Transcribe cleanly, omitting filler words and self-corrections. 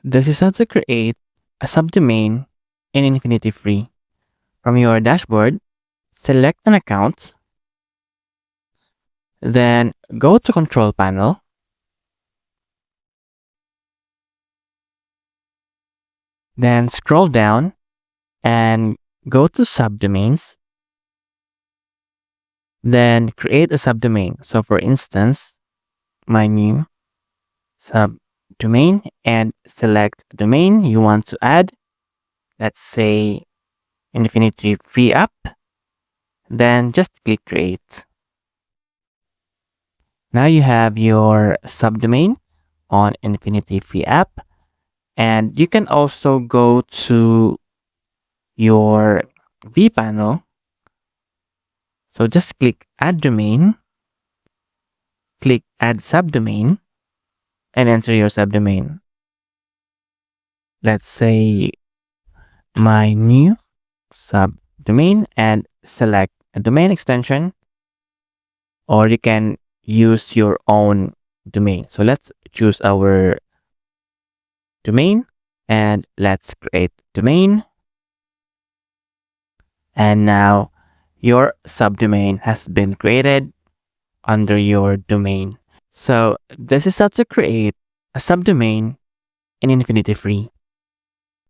This is how to create a subdomain in InfinityFree. From your dashboard, select an account, then go to Control Panel, then scroll down and go to Subdomains, then create a subdomain. So for instance, my new subdomain, and select domain you want to add. Let's say InfinityFree app. Then just click create. Now you have your subdomain on InfinityFree app, and you can also go to your vPanel. So just click add domain, click add subdomain, and enter your subdomain. Let's say my new subdomain, and select a domain extension, or you can use your own domain. So let's choose our domain and let's create domain. And now your subdomain has been created under your domain. So this is how to create a subdomain in InfinityFree.